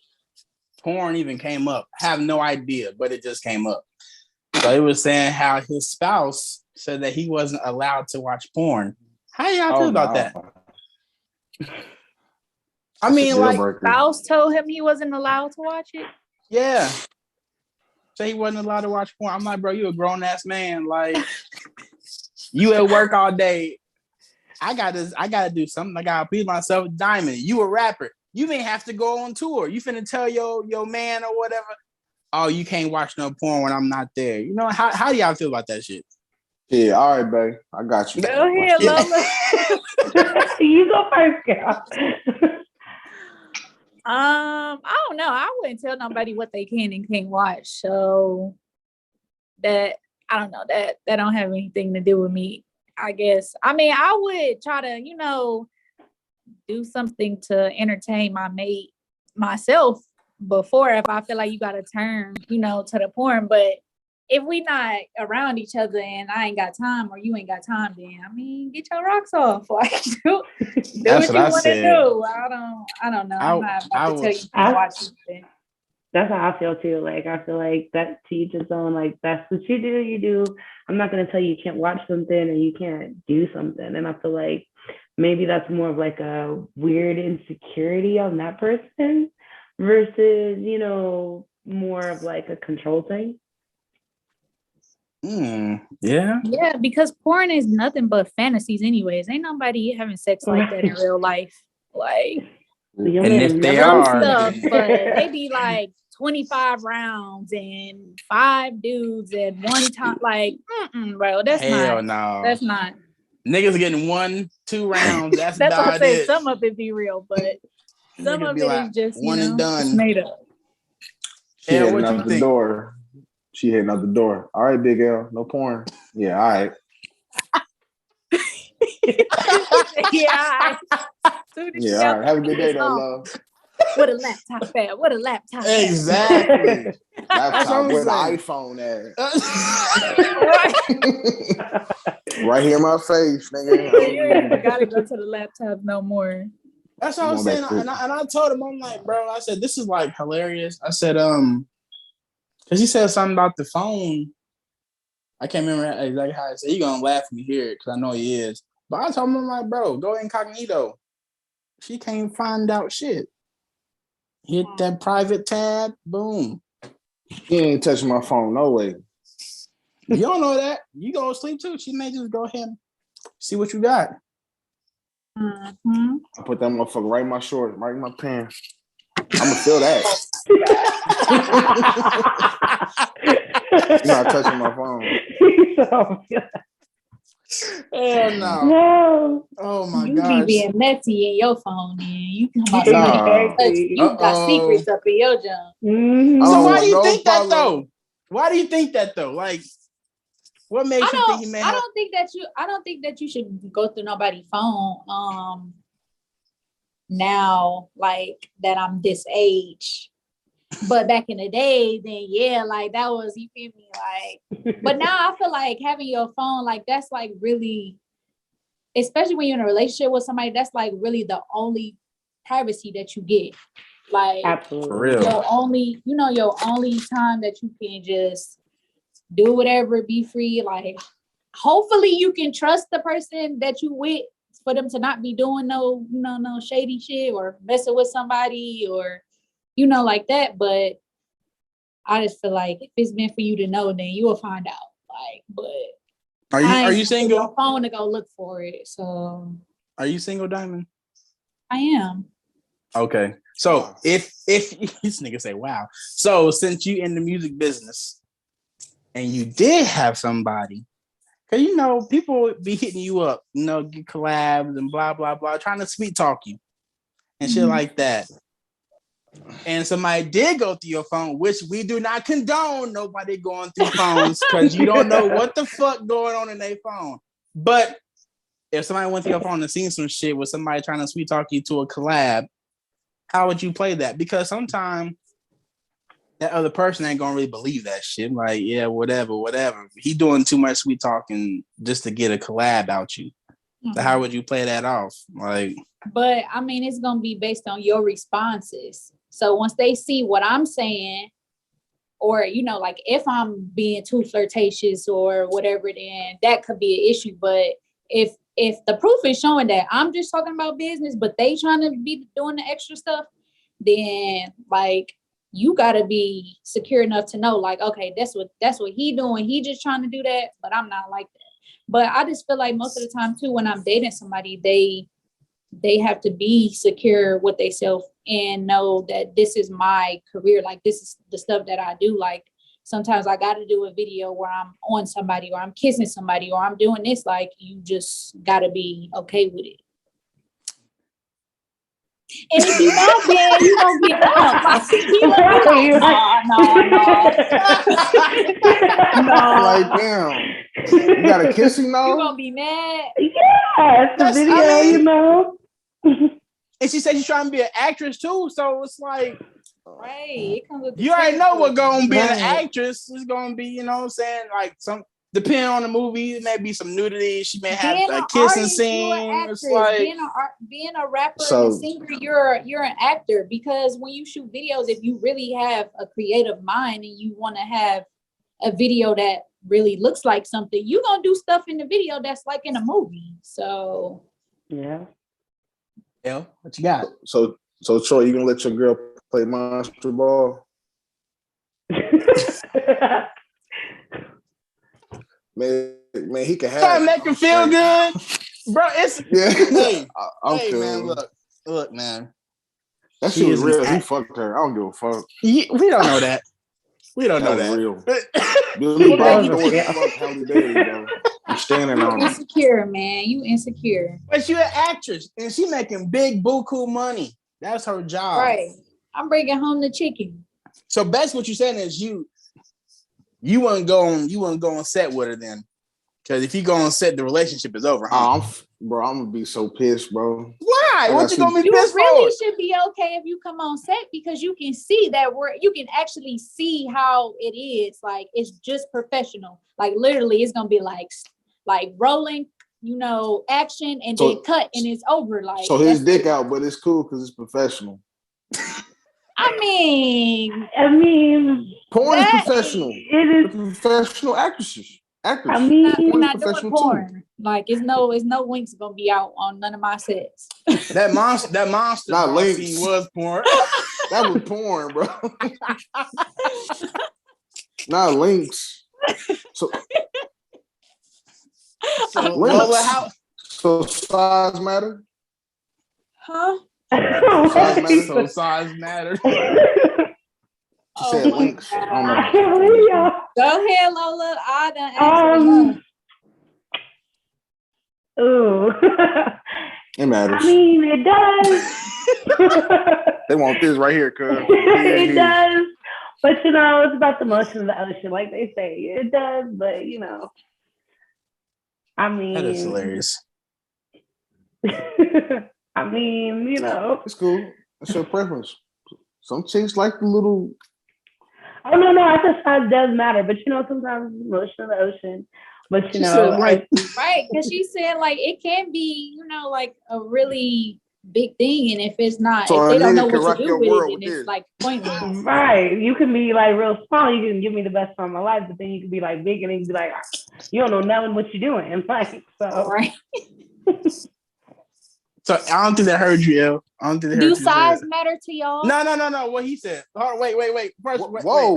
porn even came up. I have no idea, but it just came up. So he was saying how his spouse said that he wasn't allowed to watch porn. How y'all feel about that? I mean, like, spouse told him he wasn't allowed to watch it? Yeah. Say he wasn't allowed to watch porn. I'm like, bro, you a grown-ass man. Like, you at work all day. I gotta do something. I gotta please myself. Diamond, you a rapper. You may have to go on tour. You finna tell your man or whatever, oh, you can't watch no porn when I'm not there. You know, how do y'all feel about that shit? Yeah, all right, babe. I got you. Go ahead, Lola. You go first, girl. I don't know. I wouldn't tell nobody what they can and can't watch. So that, I don't know, that don't have anything to do with me, I guess. I mean, I would try to, you know, do something to entertain my mate myself before, if I feel like you got to turn, you know, to the porn. But if we not around each other and I ain't got time or you ain't got time, then I mean, get your rocks off. Like, do what you want to do. I don't know. I'm not about to tell you to watch something. That's how I feel too. Like, I feel like that to each his own. Like, that's what you do, you do. I'm not gonna tell you can't watch something or you can't do something. And I feel like maybe that's more of like a weird insecurity on that person versus, you know, more of like a control thing. Yeah, because porn is nothing but fantasies anyways. Ain't nobody having sex like that in real life. Like, and if they are stuff, but they be like 25 rounds and 5 dudes at one time. Like, bro, that's not niggas getting 1-2 rounds. That's what about I said. it. Some of it be real, but some of it is just one and done, made up. She heading out the door. She heading out the door. All right, Big L, no porn. Yeah, all right. Yeah. Yeah, all right. Have a good day, though, love. What a laptop at? What a laptop at? Exactly. Laptop, where the saying. iPhone at? Right. Right here in my face, You ain't nigga. gotta go to the laptop no more. That's what I was Going saying. back to- And I told him, I'm like, bro, I said, this is like hilarious. I said, because he said something about the phone. I can't remember exactly how I said. He gonna laugh when you hear it because I know he is. But I told him, I'm like, bro, go incognito. She can't find out shit. Hit that private tab, boom. He ain't touching my phone, no way. You don't know that. You go to sleep too. She may just go ahead and see what you got. Mm-hmm. I put that motherfucker right in my shorts, right in my pants. I'm gonna feel that. You're not touching my phone. Hell no. No. Oh my You gosh. be being messy in your phone, then you can about Nah. you got secrets up in your junk. Mm-hmm. So Oh, why do you no think that problem. though? Why do you think that though? Like, what makes you think he may I have? don't think that you should go through nobody's phone. Now, like that I'm this age. But back in the day, then yeah, like that was, you feel me? Like, but now I feel like having your phone, like that's like really, especially when you're in a relationship with somebody, that's like really the only privacy that you get. Like, Absolutely. For real. your only time that you can just do whatever, be free. Like, hopefully you can trust the person that you with for them to not be doing no shady shit or messing with somebody or, like that. But I just feel like if it's meant for you to know, then you will find out. Like, but Are you your single? phone to go look for it. So Are you single, Diamond? I am. Okay. So if this nigga say wow. So since you in the music business and you did have somebody, because people be hitting you up, get collabs and blah blah blah, trying to sweet talk you and shit like that. And somebody did go through your phone, which we do not condone nobody going through phones because you don't know what the fuck going on in their phone. But if somebody went through your phone and seen some shit with somebody trying to sweet talk you to a collab, how would you play that? Because sometimes that other person ain't gonna really believe that shit. Like, yeah, whatever. He doing too much sweet talking just to get a collab out you. So how would you play that off? Like, but I mean, it's gonna be based on your responses. So once they see what I'm saying, or like if I'm being too flirtatious or whatever, then that could be an issue. But if the proof is showing that I'm just talking about business, but they trying to be doing the extra stuff, then like you gotta be secure enough to know, like, okay, that's what he doing. He just trying to do that, but I'm not like that. But I just feel like most of the time too, when I'm dating somebody, they have to be secure with themselves and know that this is my career. Like, this is the stuff that I do. Like, sometimes I got to do a video where I'm on somebody or I'm kissing somebody or I'm doing this. Like, you just got to be okay with it. And if you not, then you gonna get dumped. Like, you gonna be like, no. Like, damn. You got a kissing now? You gonna be mad? Yeah, it's a video, And she said she's trying to be an actress too, so it's like, right. It comes with the you already know what gonna be Right. an actress. It's gonna be, what I'm saying, like some depending on the movie, it may be some nudity. She may have a kissing scene. It's like being a rapper and a singer, you're an actor, because when you shoot videos, if you really have a creative mind and you want to have a video that really looks like something, you're gonna do stuff in the video that's like in a movie. So yeah. What you got? So Troy, you gonna let your girl play monster ball? Man, he can have. Trying to make him feel good, bro. It's hey, okay. Man, look, man. That shit was real. He fucked her. I don't give a fuck. We don't know that. We don't know that. Real. Billy Bob Thornton fucked Halle Berry, bro. I'm standing on it. Insecure, man. You insecure. But you're an actress, and she making big buku money. That's her job. Right. I'm bringing home the chicken. So basically what you're saying is you wouldn't go on set with her then. Because if you go on set, the relationship is over. Huh? I'm gonna be so pissed, bro. Why? What you gonna be You pissed really for? should be okay if you come on set because you can see that you can actually see how it is. Like it's just professional. Like literally, it's gonna be like rolling, action and then cut and it's over. Like so his dick out, but it's cool because it's professional. I mean, porn is professional. It is professional actresses. I mean, we're not doing porn. Too. Like, it's no winks gonna be out on none of my sets. that monster not links. Scene was porn. That was porn, bro. Not links. So Lola, how? So size matter? Huh? Size matter. She said links. I don't know. Go ahead, Lola. I done asked Ooh. It matters. I mean, it does. They want this right here, cuz. It does. But it's about the motion of the ocean, like they say. It does, but I mean, that is hilarious. I mean, it's cool. That's your preference. Some chicks like the little. Oh no, I think size does matter, but sometimes the motion of the ocean. But right, because she said like it can be, like a really big thing, and if it's not, so if they don't know what to do with it, then it's like pointless. Right, you can be like real small, you can give me the best time of my life, but then you can be like big, and you can be like, you don't know nothing what you're doing, and like so. Right. So I don't think they heard you, El. I don't think they heard you. Do size matter to y'all? No. What he said. Oh, wait. First, whoa.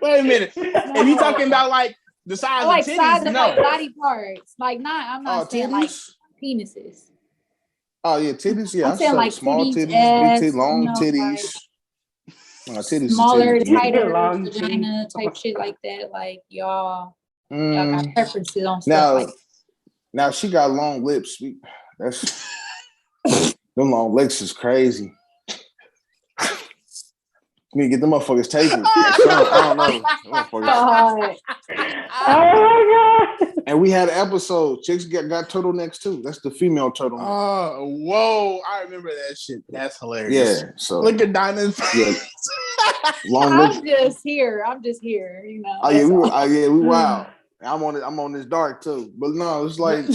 Wait a minute. If you talking about like the size of titties, size of like body parts, like I'm not saying like penises. Oh yeah, titties. Yeah, I'm saying like small titties, big ass, titties, long titties. Titties, smaller, titties. tighter, vagina type shit like that. Like y'all got preferences on stuff like that. Now she got long lips. That's them long lips is crazy. You need to get them motherfuckers taken. I don't know. Oh my god! And we had an episode. Chicks got turtlenecks too. That's the female turtleneck. Oh, whoa! I remember that shit. That's hilarious. Yeah. So look at Diamond's. Yeah. Long lips. I'm just here. Oh yeah, we wild. I'm on this dark too. But no, it's like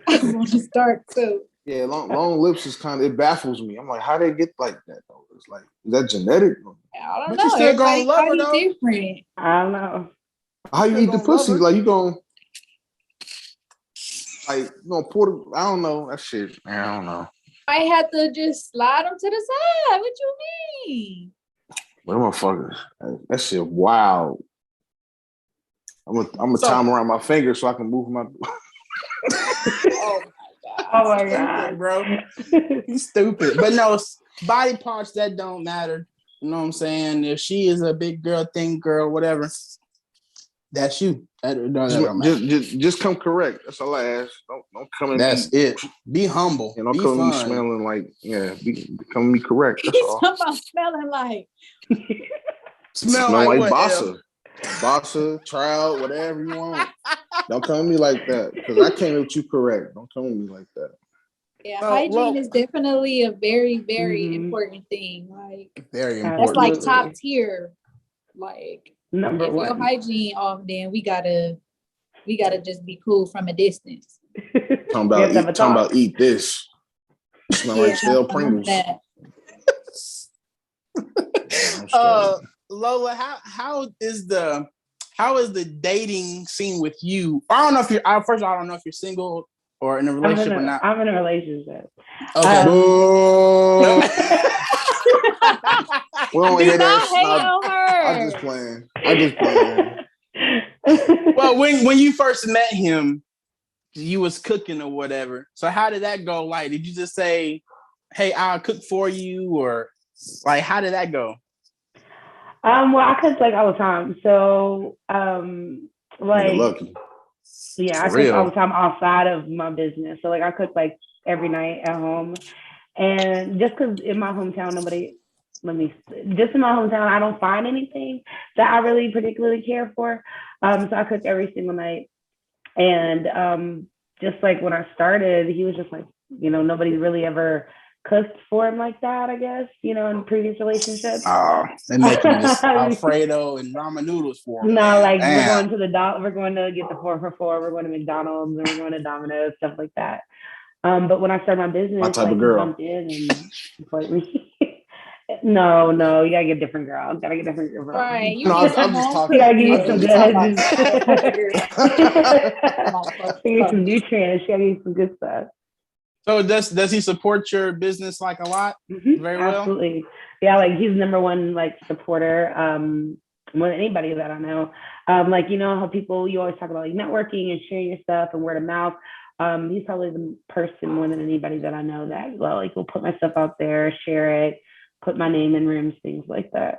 I'm on this dark too. Yeah, long lips is it baffles me. I'm like, how they get like that though? It's like, is that genetic? I don't but know. You still gonna love her though. Different. I don't know. How you eat the pussy? Like you gonna pour? I don't know that shit. I don't know. I had to just slide them to the side. What you mean? What motherfuckers? That shit wild. I'm gonna tie them around my finger so I can move my. Oh my god, bro! He's stupid. But no, body parts that don't matter. You know what I'm saying? If she is a big girl, thin girl, whatever, that's you. Just come correct. That's all I ask. Don't come in. That's it. Be humble. Don't come in me smelling like come me correct. That's all. Somehow smelling like. Smell like what, Bossa, Trout, whatever you want. Don't come at me like that because I came with you correct. Don't come at me like that. Yeah, hygiene is definitely a very, very important thing. Like very important. That's like top tier. Like number one. Your hygiene off, then we gotta just be cool from a distance. Talking about eat this. Smell like stale Pringles. Lola, how is the dating scene with you? I don't know if you're first of all, I don't know if you're single or in a relationship or not. I'm in a relationship. Okay. We don't hear that. I'm just playing. Well, when you first met him, you was cooking or whatever. So how did that go? Like, did you just say, "Hey, I'll cook for you," or like, how did that go? Well, I cook like all the time. So, like, lucky. Yeah, I cook all the time outside of my business. So, like, I cook like every night at home, and just because in my hometown nobody just in my hometown, I don't find anything that I really particularly care for. So I cook every single night. And just like when I started, he was just like, nobody really ever cooked for him like that, I guess, in previous relationships. Oh, they making this Alfredo and ramen noodles for him. No, like we're going to get the 4 for $4, we're going to McDonald's and we're going to Domino's, stuff like that. But when I started my business, My type of girl. Jumped in and like no, you gotta get a different girl. Right. No, I'm just talking. You gotta give you some good. You get some nutrients. You gotta get some good stuff. So does he support your business like a lot? Mm-hmm. Very well. Absolutely. Yeah, like he's number one like supporter. More than anybody that I know. Like how people you always talk about like networking and sharing your stuff and word of mouth. He's probably the person more than anybody that I know that will put my stuff out there, share it, put my name in rooms, things like that.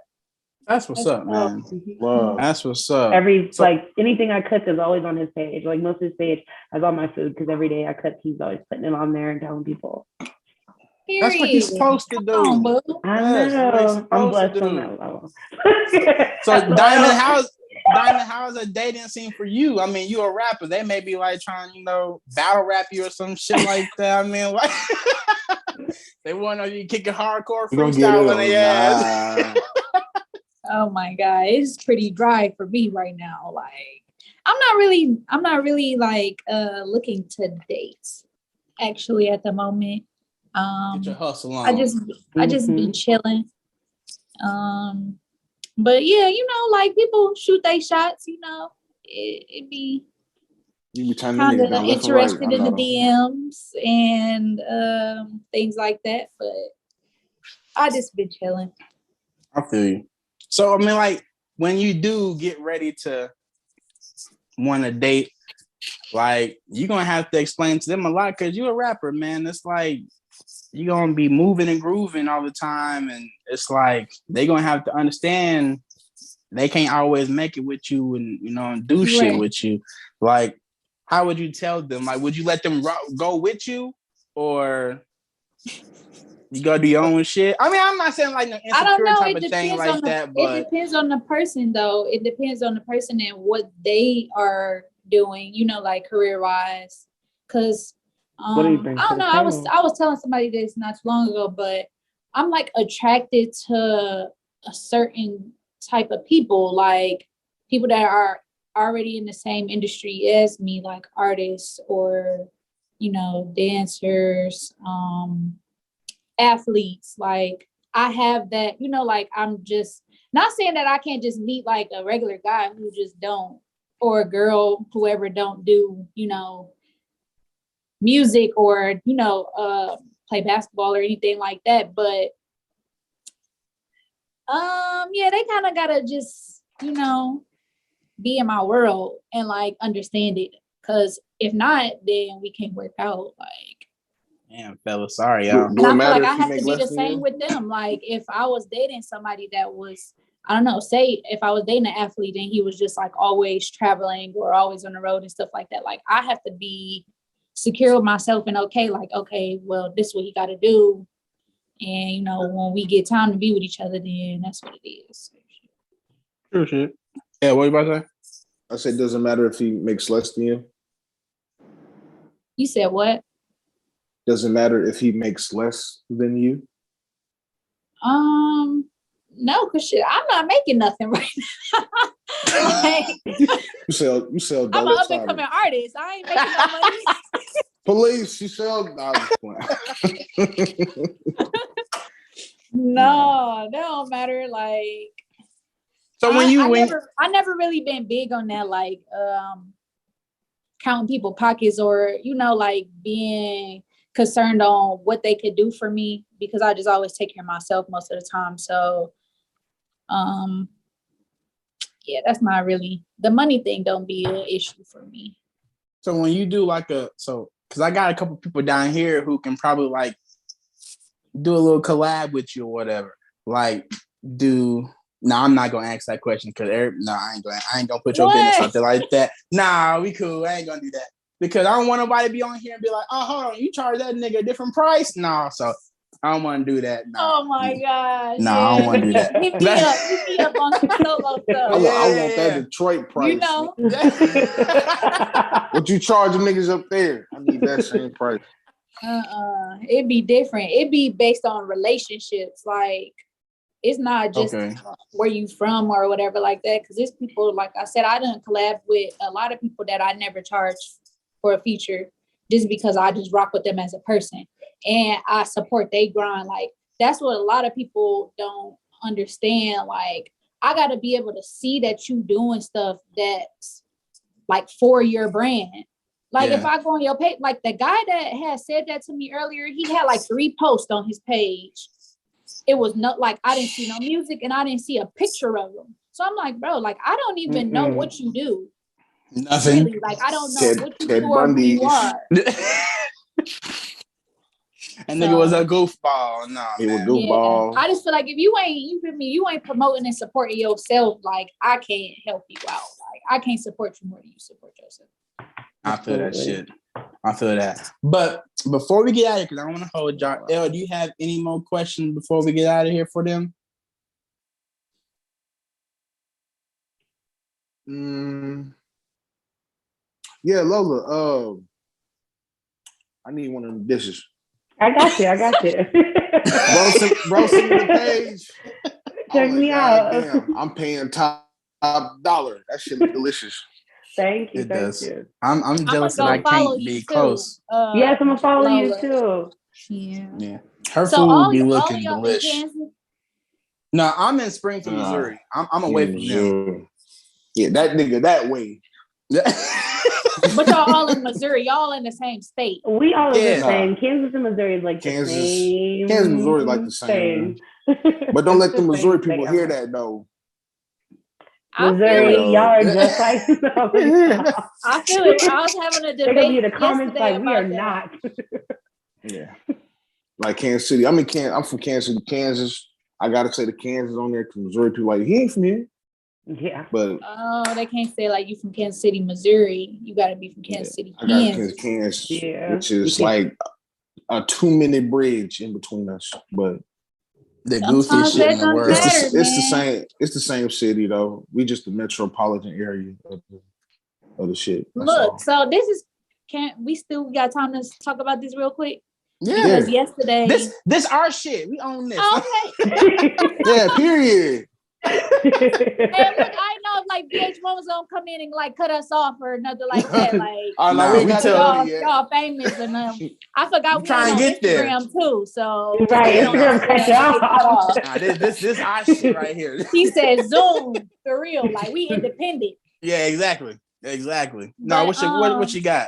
That's what's up, man. Wow. That's what's up. Like anything I cook is always on his page. Like most of his page has all my food because every day I cook, he's always putting it on there and telling people. That's what he's supposed to do. I know. I'm blessed on that level. So Diamond, how's a dating scene for you? I mean, you a rapper. They may be like trying, battle rap you or some shit like that. I mean, like they want to know you kicking hardcore freestyle on their ass. Oh my God, it's pretty dry for me right now. Like, I'm not really like looking to date actually at the moment. Get your hustle on. I just be chilling. But yeah, like people shoot their shots, it be you be turning kind of down interested in the DMs and things like that. But I just been chilling. I feel you. So I mean, like when you do get ready to want to date, like you're gonna have to explain to them a lot because you're a rapper, man. It's like you're gonna be moving and grooving all the time, and it's like they're gonna have to understand they can't always make it with you and and do shit with you. Like, how would you tell them? Like, would you let them go with you, or you gotta do your own shit? I mean, I'm not saying like no insecure type of thing like that, but it depends on the person, though. It depends on the person and what they are doing, like career wise. Because I don't know. I was telling somebody this not too long ago, but I'm like attracted to a certain type of people, like people that are already in the same industry as me, like artists or dancers, athletes. Like I have that, like I'm just not saying that I can't just meet like a regular guy who just don't, or a girl, whoever don't do, music or, play basketball or anything like that. But yeah, they kind of gotta just, be in my world and like understand it. Cause if not, then we can't work out. Like, damn, fella, sorry, y'all. And I feel like I have to be the same with them. Like if I was dating somebody that was, I don't know, say if I was dating an athlete and he was just like always traveling or always on the road and stuff like that, like I have to be secure with myself and okay, well, this is what he got to do. And, when we get time to be with each other, then that's what it is. True shit. Yeah, what are you about to say? I said, doesn't matter if he makes less than you. You said what? Doesn't matter if he makes less than you. No, cause shit, I'm not making nothing right now. Like, you sell. I'm an up and coming artist. I ain't making no money. Police, you sell. No, that don't matter. Like, so I never really been big on that, like, counting people's pockets or like being concerned on what they could do for me because I just always take care of myself most of the time. So, yeah, that's not really the money thing. Don't be an issue for me. So when you do because I got a couple people down here who can probably like do a little collab with you or whatever. Like, I'm not gonna ask that question because I ain't gonna put your business out there like that. Nah, we cool. I ain't gonna do that because I don't want nobody to be on here and be like, oh, hold on, you charge that nigga a different price. No, so I don't want to do that. Nah. Oh my gosh. No, I don't want to do that. Hit me up on some solo stuff. I want that Detroit price. You know. What you charge them niggas up there? I need that same price. It'd be different. It'd be based on relationships. Like, it's not just where you from or whatever like that. Because it's people, like I said, I done collab with a lot of people that I never charged for a feature just because I just rock with them as a person. And I support they grind. Like, that's what a lot of people don't understand. Like, I got to be able to see that you doing stuff that's like for your brand. Like, if I go on your page, like the guy that had said that to me earlier, he had like 3 posts on his page. It was not like, I didn't see no music and I didn't see a picture of him. So I'm like, bro, like, I don't even know what you do. Nothing. Really. Like, I don't know what you do or who you are. And nigga was a goofball. Nah, he was goofball. I just feel like if you ain't promoting and supporting yourself, like, I can't help you out. Like, I can't support you more than you support yourself. I feel that shit. I feel that. But before we get out of here, because I don't want to hold y'all. Elle, do you have any more questions before we get out of here for them? Yeah, Lola. I need one of them dishes. I got you. Bro, send me the page. Check me out. Damn, I'm paying top dollar. That shit look delicious. Thank you. I'm jealous that I can't be close. Yes, I'm gonna follow you too. Yeah. Her food be looking delicious. No, I'm in Springfield, Missouri. I'm away from them. Yeah, that nigga that way. But y'all all in Missouri. Y'all in the same state. We all in the same. Kansas and Missouri is like the same. Kansas and Missouri like the same. But don't let the Missouri people hear that though. Missouri, y'all are just like I feel it. I was having a debate. They're gonna be in the comments like we are not. Yeah. Like Kansas City. I'm from Kansas City, Kansas. I gotta say the Kansas on there because Missouri people like, he ain't from here. Yeah. But they can't say like you from Kansas City, Missouri. You gotta be from Kansas City, Kansas. Which is like a 2-minute bridge in between us. But the goofiest shit in the world. It's the same. It's the same city though. We just the metropolitan area of the shit. Look, so this is we got time to talk about this real quick? Yeah. Because yesterday this our shit. We own this. Okay. Yeah, period. And look, I know like VH1 was gonna come in and like cut us off or nothing like that. Like, y'all famous enough. I forgot we trying to get Instagram there too. So Instagram cut y'all off. This our shit right here. He said Zoom for real. Like, we independent. Yeah, exactly. No, but, what you got?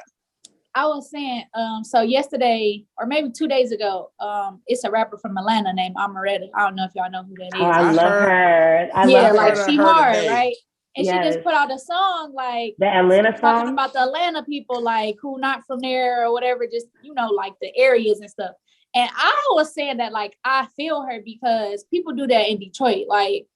I was saying, so yesterday or maybe 2 days ago, it's a rapper from Atlanta named Amaretta. I don't know if y'all know who that is. Oh, I love her. I love like her. she hard, right? And she just put out a song like the Atlanta song talking about the Atlanta people, like who not from there or whatever, just like the areas and stuff. And I was saying that like I feel her because people do that in Detroit. Like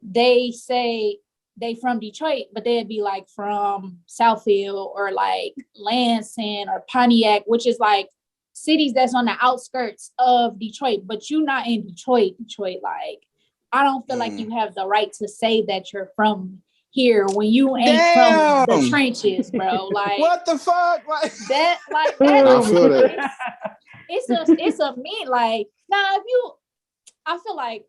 they say they from Detroit, but they'd be like from Southfield or like Lansing or Pontiac, which is like cities that's on the outskirts of Detroit, but you're not in Detroit. Like, I don't feel like you have the right to say that you're from here when you ain't from the trenches, bro. Like, what the fuck? Like that, like I feel that. It's a me. Like, now I feel like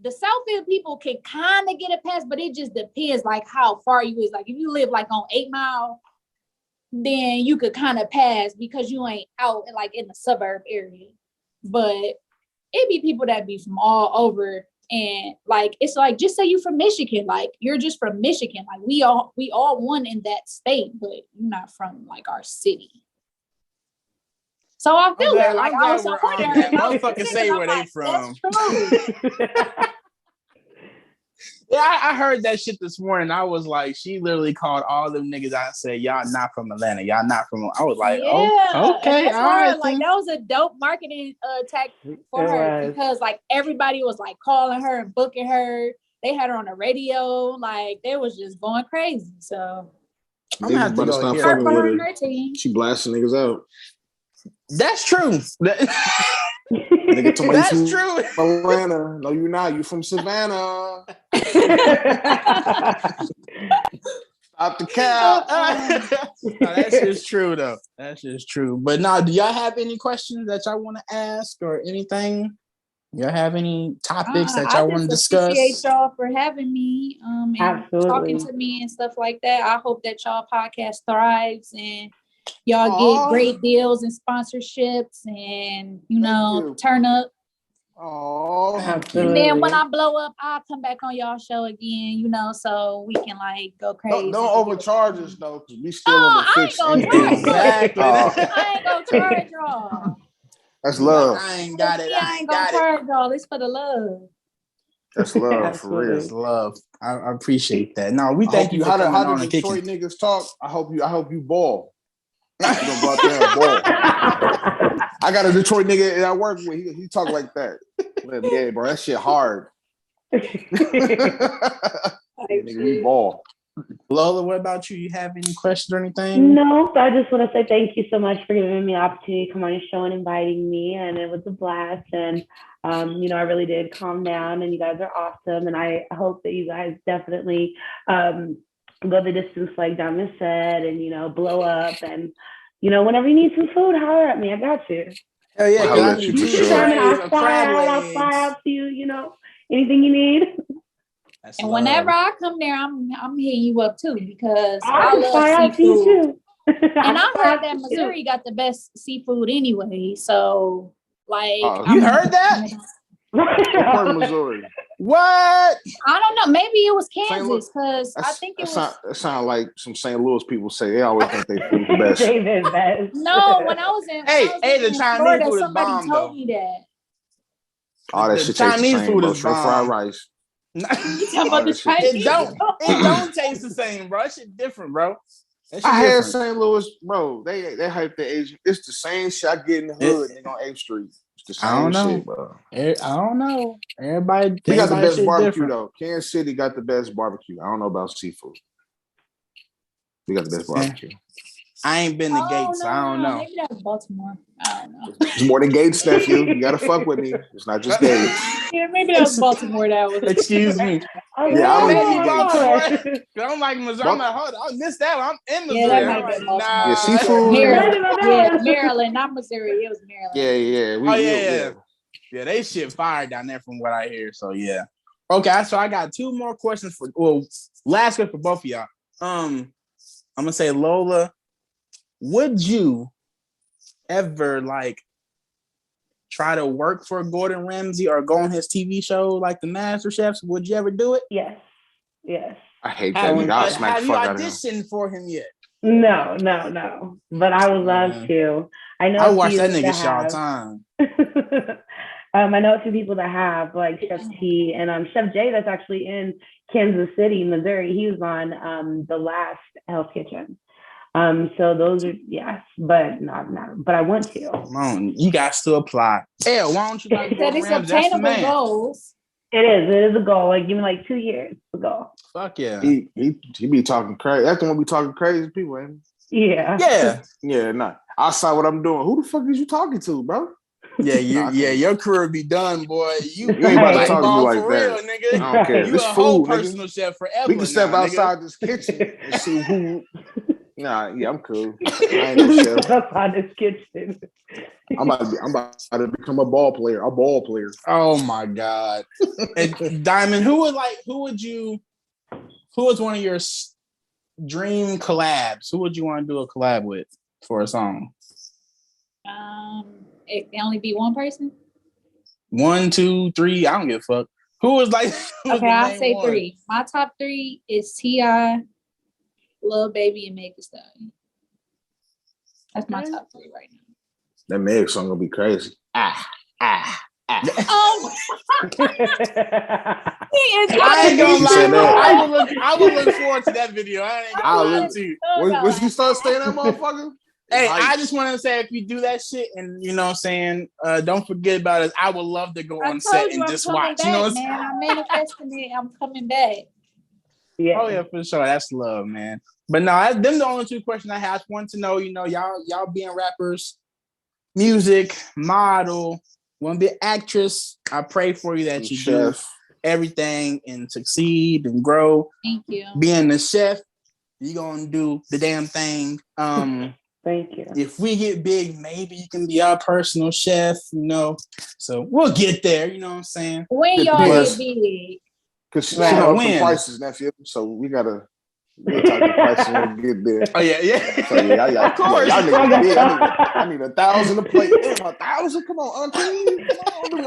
the Southfield people can kind of get a pass, but it just depends like how far you is. Like if you live like on 8 Mile, then you could kind of pass because you ain't out like in the suburb area. But it be people that be from all over, and like it's like just say you from Michigan, like you're just from Michigan. Like we all one in that state, but you're not from like our city. So I feel that like I was supporting her. Motherfuckers say where they from. That's true. Yeah, I heard that shit this morning. I was like, she literally called all them niggas. I said, y'all not from Atlanta. Y'all not from. I was like, oh, okay, all right. Like that was a dope marketing tactic for her because like everybody was like calling her and booking her. They had her on the radio. Like they was just going crazy. So I'm gonna have to go here. She blasting niggas out. That's true. Nigga, told me That's you true. from Atlanta. No, you're not. You from Savannah. Stop the cap. No, that's just true though. That's just true. But now, do y'all have any questions that y'all want to ask or anything? Y'all have any topics that y'all want to discuss? I appreciate y'all for having me and Absolutely. talking to me and stuff like that. I hope that y'all podcast thrives and y'all get great deals and sponsorships and, turn up. Oh, And then when I blow up, I'll come back on y'all show again, so we can go crazy. don't overcharge us though, because we still on the fixed I ain't gonna Exactly. I ain't gonna charge y'all. That's love. I ain't got it. I ain't gonna charge y'all. It's for the love. That's love for real. It's love. I appreciate that. No, we thank you for coming on and kicking. How the Detroit niggas talk? I hope you ball. You gonna go out there and ball. I got a Detroit nigga that I work with. He talk like that. Yeah, bro, that shit hard. Nigga, we ball. Lola, what about you? You have any questions or anything? No, I just want to say thank you so much for giving me the opportunity to come on your show and inviting me. And it was a blast. And, I really did calm down and you guys are awesome. And I hope that you guys definitely go the distance like Diamond said and, blow up. And, whenever you need some food, holler at me. I got you. Hell yeah, I'll let you for sure. I'll fly out to you, anything you need. That's and love. whenever I come there, I'm hitting you up too because I love seafood. Too. And I heard that Missouri got the best seafood anyway. So you heard that? What Missouri? What? I don't know. Maybe it was Kansas because I think it was. That sound like some St. Louis people say. They always think they food the best. No, when I was in the Chinese Florida, food is somebody bomb, told though. me that. All that The shit Chinese tastes the same, food bro. is Straight bomb. fried rice. You talking about the Chinese? It don't taste the same, bro. That shit different, bro. I had St. Louis, bro. They hype the Asian. It's the same shit I get in the hood. Nigga on 8th Street. It's the same shit, bro. I don't know. Everybody got the best barbecue different. though. Kansas City got the best barbecue. I don't know about seafood. We got the best barbecue. I ain't been to Gates, so I don't know. Maybe that was Baltimore. I don't know. It's more than Gates, nephew. You gotta fuck with me. It's not just Gates. Yeah, maybe that was Baltimore. That was. Excuse me. I don't know Baltimore. I'm like Missouri. I'm like, hold on, I missed that one. I'm in Missouri. Yeah, that might be Baltimore. Yeah, seafood. Maryland, not Missouri. It was Maryland. Yeah. Yeah, they shit fire down there from what I hear. So yeah. Okay, so I got two more questions last question for both of y'all. I'm gonna say, Lola, would you ever try to work for Gordon Ramsay or go on his TV show like the Master Chefs? Would you ever do it? Yes. I hate that nigga. I'll smack the fuck out of him. Have you auditioned for him yet? No. But I would love to. I know. I watch that nigga shit all the time. I know a few people that have like Chef T and Chef J that's actually in Kansas City, Missouri. He was on the last Hell's Kitchen. So those are but not. But I want to. Come on, you guys to apply. Hell, why don't you like That is obtainable goals. It is a goal. Give me 2 years to go. Fuck yeah. He be talking crazy. That's the one be talking crazy people, ain't he? Yeah. Yeah, nah. Outside what I'm doing. Who the fuck is you talking to, bro? Yeah, your career be done, boy. You ain't about to talk to me like for that. real, nigga. I don't care. You This a food, whole nigga. personal chef forever. We can step outside this kitchen and see who. Nah, yeah, I'm cool. I ain't no chef. Outside this kitchen. I'm about to become a ball player. Oh my god. And Diamond, who was one of your dream collabs? Who would you want to do a collab with for a song? It can only be one person. 1, 2, 3. I don't give a fuck. Who was okay, I'll say one? 3. My top 3 is T.I., Lil Baby, and Meg Thee Stallion. That's my top 3 right now. That Meg song gonna be crazy. Oh. I ain't gonna lie. I will look forward to that video. I ain't gonna lie to you. Once you start saying that, motherfucker. Hey, I just want to say, if you do that shit, and you know what I'm saying, don't forget about us. I would love to go on set and just watch. Back, you know what I'm saying? I'm manifesting it. I'm coming back. Yeah. Oh yeah, for sure. That's love, man. But no, them the only 2 questions I have. I want to know, y'all being rappers, music, model, want to be an actress. I pray for you that you do everything and succeed and grow. Thank you. Being a chef, you're gonna do the damn thing. Thank you. If we get big, maybe you can be our personal chef, So we'll get there, you know what I'm saying? When y'all get big. Because she know the prices, nephew. So we gotta talk the prices when we get there. Oh yeah. So yeah, of course. Y'all niggas big. I need 1,000 a plate. Damn, 1,000? Come on, auntie. Come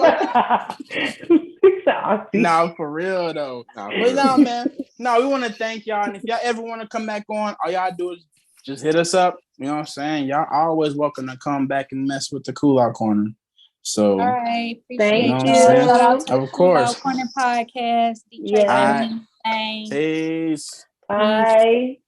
on, No, for real though. But no, man. No, we want to thank y'all. And if y'all ever want to come back on, all y'all do is just hit us up. You know what I'm saying? Y'all always welcome to come back and mess with the Cool Out Corner. So, all right, thank you. Shout out to of course. Cool Out Corner podcast. Peace. Bye.